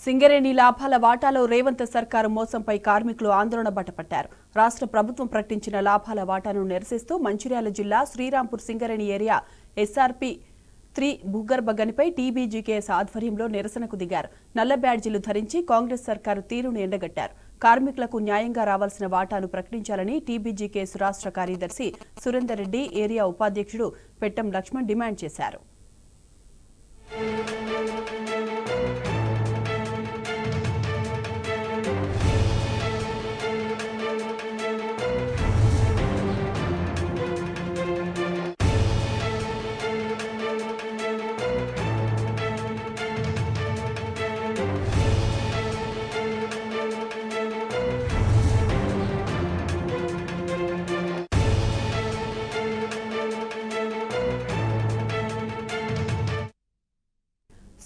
సింగరేణి లాభాల వాటాలో రేవంత్ సర్కారు మోసంపై కార్మికులు ఆందోళన బట్టపట్టారు. రాష్ట్ర ప్రభుత్వం ప్రకటించిన లాభాల వాటాను నిరసిస్తూ మంచిర్యాల జిల్లా శ్రీరాంపూర్ సింగరేణి ఏరియా ఎస్ఆర్పి 3 భూగర్భ గనిపై టీబీజీకేఎస్ ఆధ్వర్యంలో నిరసనకు దిగారు. నల్ల బ్యాడ్జీలు ధరించి కాంగ్రెస్ సర్కారు తీరును ఎండగట్టారు. కార్మికులకు న్యాయంగా రావాల్సిన వాటాను ప్రకటించాలని టీబీజీకేఎస్ రాష్ట్ర కార్యదర్శి సురేందర్ రెడ్డి, ఏరియా ఉపాధ్యక్షుడు పెట్టం లక్ష్మణ్ డిమాండ్ చేశారు.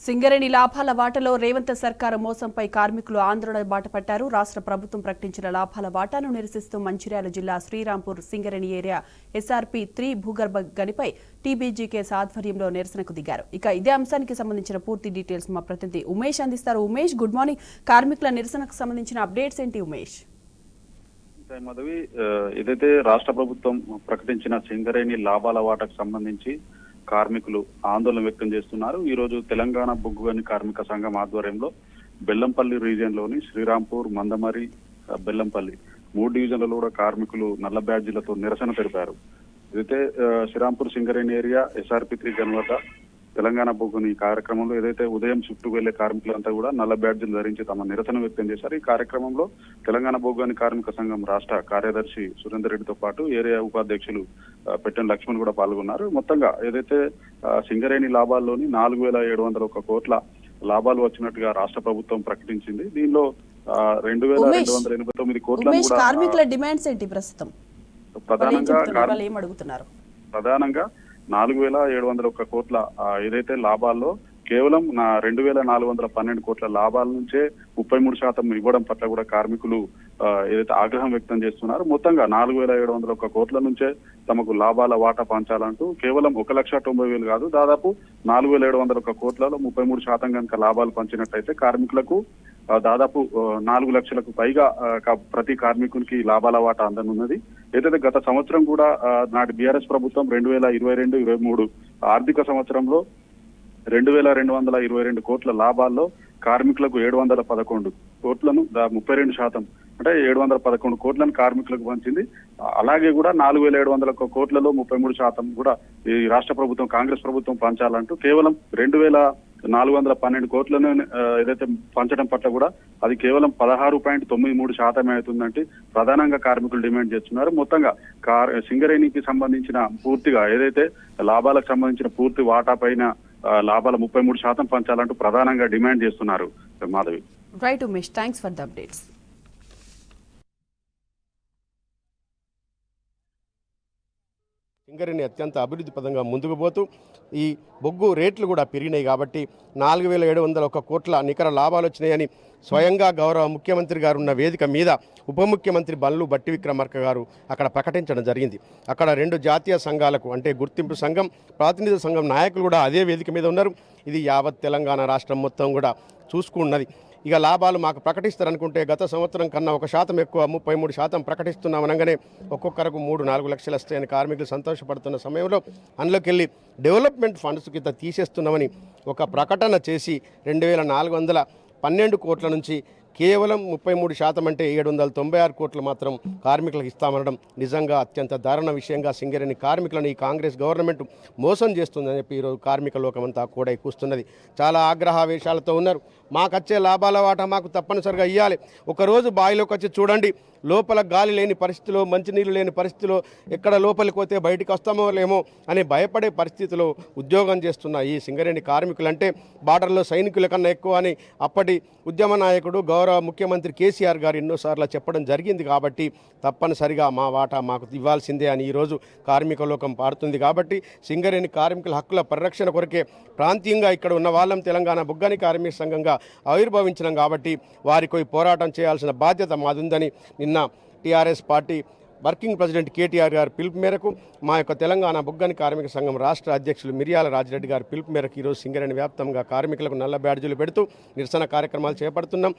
సింగరేణి లాభాల వాటాలో రేవంత్ సర్కారు మోసంపై కార్మికులు ఆందోళన బాటపట్టారు. రాష్ట్ర ప్రభుత్వం ప్రకటించిన లాభాల వాటాను నిరసిస్తూ మంచిర్యాల జిల్లా శ్రీరాంపూర్ సింగరేణి ఏరియా ఎస్ఆర్పి 3 భూగర్భ గనిపై టీబీజీకేఎస్ ఆధ్వర్యంలో నిరసనకు దిగారు. ఇక ఇదే అంశానికి సంబంధించిన పూర్తి డీటెయిల్స్ మా ప్రతినిధి ఉమేష్ అందిస్తారు. Umesh, good morning. కార్మికుల నిరసనకు సంబంధించిన అప్డేట్స్ ఏంటి ఉమేష్? మాధవి, ఏదైతే రాష్ట్ర ప్రభుత్వం ప్రకటించిన సింగరేణి లాభాల వాటాకు సంబంధించి కార్మికులు ఆందోళన వ్యక్తం చేస్తున్నారు. ఈ రోజు తెలంగాణ బొగ్గు గని కార్మిక సంఘం ఆధ్వర్యంలో బెల్లంపల్లి రీజియన్ లోని శ్రీరాంపూర్, మందమరి, బెల్లంపల్లి 3 డివిజన్లలో కూడా కార్మికులు నల్ల బ్యాడ్జీలతో నిరసన తెలిపారు. ఏదైతే Srirampur Singareni area SRP 3 gun వద్ద తెలంగాణ బొగ్గుని కార్యక్రమంలో ఏదైతే ఉదయం షిఫ్ట్ వెళ్లే కార్మికులంతా కూడా నల్ల బ్యాడ్జీలు ధరించి తమ నిరసన వ్యక్తం చేశారు. ఈ కార్యక్రమంలో తెలంగాణ బొగ్గు కార్మిక సంఘం రాష్ట్ర కార్యదర్శి సురేందర్ రెడ్డితో పాటు ఏరియా ఉపాధ్యక్షులు పెట్టెం లక్ష్మణ్ కూడా పాల్గొన్నారు. మొత్తంగా ఏదైతే సింగరేణి లాభాల్లోని 4,701 కోట్ల లాభాలు వచ్చినట్టుగా రాష్ట్ర ప్రభుత్వం ప్రకటించింది. దీనిలో 2,289 కోట్ల కార్మికుల డిమాండ్స్ ఏంటి ప్రస్తుతం? ప్రధానంగా 4,701 కోట్ల ఏదైతే లాభాల్లో కేవలం 2,412 కోట్ల లాభాల నుంచే 33% ఇవ్వడం పట్ల కూడా కార్మికులు ఏదైతే ఆగ్రహం వ్యక్తం చేస్తున్నారు. మొత్తంగా 4,701 కోట్ల నుంచే తమకు లాభాల వాటా పంచాలంటూ కేవలం 1,90,000 కాదు, దాదాపు 4,701 కోట్లలో 33% కనుక లాభాలు పంచినట్టయితే కార్మికులకు దాదాపు 4 లక్షలకు పైగా ప్రతి కార్మికునికి లాభాల వాటా అందనున్నది. ఏదైతే గత సంవత్సరం కూడా నాటి బీఆర్ఎస్ ప్రభుత్వం 2022-23 ఆర్థిక సంవత్సరంలో 2,222 కోట్ల లాభాల్లో కార్మికులకు 711 కోట్లను 32% అంటే 711 కోట్లను కార్మికులకు పంచింది. అలాగే కూడా 4,701 కోట్లలో 33% కూడా ఈ రాష్ట్ర ప్రభుత్వం, కాంగ్రెస్ ప్రభుత్వం పంచాలంటూ కేవలం 2,412 కోట్లను ఏదైతే పంచడం పట్ల కూడా అది కేవలం 16.93% అవుతుందంటే ప్రధానంగా కార్మికులు డిమాండ్ చేస్తున్నారు. మొత్తంగా సింగరేణికి సంబంధించిన పూర్తిగా ఏదైతే లాభాలకు సంబంధించిన పూర్తి వాటా పైన లాభాల 33% పంచాలంటూ ప్రధానంగా డిమాండ్ చేస్తున్నారు. Madhavi, right Umesh, thanks for the updates. Singareni అత్యంత అభివృద్ధి పదంగా ముందుకు పోతూ ఈ బొగ్గు రేట్లు కూడా పెరిగినాయి కాబట్టి 4,701 కోట్ల నికర లాభాలు వచ్చినాయని స్వయంగా గౌరవ ముఖ్యమంత్రి గారు ఉన్న వేదిక మీద ఉప ముఖ్యమంత్రి బండ్లు భట్టి విక్రమార్క గారు అక్కడ ప్రకటించడం జరిగింది. అక్కడ 2 జాతీయ సంఘాలకు అంటే గుర్తింపు సంఘం, ప్రాతినిధ్య సంఘం నాయకులు కూడా అదే వేదిక మీద ఉన్నారు. ఇది యావత్ తెలంగాణ రాష్ట్రం మొత్తం కూడా చూసుకున్నది. ఇక లాభాలు మాకు ప్రకటిస్తారనుకుంటే గత సంవత్సరం కన్నా 1% ఎక్కువ 33% ప్రకటిస్తున్నామనగానే ఒక్కొక్కరికి 3-4 లక్షలు వస్తాయని కార్మికులు సంతోషపడుతున్న సమయంలో అందులోకి వెళ్ళి డెవలప్మెంట్ ఫండ్స్ కింద తీసేస్తున్నామని ఒక ప్రకటన చేసి 2,412 కోట్ల నుంచి కేవలం 33% అంటే 796 కోట్లు మాత్రం కార్మికులకు ఇస్తామనడం నిజంగా అత్యంత దారుణ విషయంగా సింగరేణి కార్మికులను ఈ కాంగ్రెస్ గవర్నమెంట్ మోసం చేస్తుందని చెప్పి ఈరోజు కార్మిక లోకమంతా కూడా కూస్తున్నది. చాలా ఆగ్రహావేశాలతో ఉన్నారు. మాకచ్చే లాభాల వాటా మాకు తప్పనిసరిగా ఇవ్వాలి. ఒకరోజు బావిలోకి వచ్చి చూడండి, లోపల గాలి లేని పరిస్థితిలో, మంచినీళ్ళు లేని పరిస్థితిలో ఎక్కడ లోపలికి పోతే బయటికి వస్తామో లేమో అని భయపడే పరిస్థితిలో ఉద్యోగం చేస్తున్న ఈ సింగరేణి కార్మికులంటే బార్డర్లో సైనికుల కన్నా ఎక్కువ అని అప్పటి ఉద్యమ నాయకుడు గౌరవ ముఖ్యమంత్రి కేసీఆర్ గారు ఎన్నోసార్లు చెప్పడం జరిగింది. కాబట్టి తప్పనిసరిగా మా వాటా మాకు ఇవ్వాల్సిందే అని ఈరోజు కార్మిక లోకం పాడుతుంది. కాబట్టి సింగరేణి కార్మికుల హక్కుల పరిరక్షణ కొరకే ప్రాంతీయంగా ఇక్కడ ఉన్న వాళ్ళం తెలంగాణ బొగ్గని కార్మిక సంఘంగా ఆవిర్భవించినాం. కాబట్టి వారికి పోరాటం చేయాల్సిన బాధ్యత మాదుందని నిన్న TRS party working president KTR గారి పిలుపు మేరకు మా యొక్క తెలంగాణ బుగ్గని కార్మిక సంఘం రాష్ట్ర అధ్యక్షులు మిర్యాల రాజిరెడ్డి గారి పిలుపు మేరకు ఈరోజు సింగరేణి వ్యాప్తంగా కార్మికులకు నల్ల బ్యాడ్జీలు పెడుతూ నిరసన కార్యక్రమాలు చేపడుతున్నాం.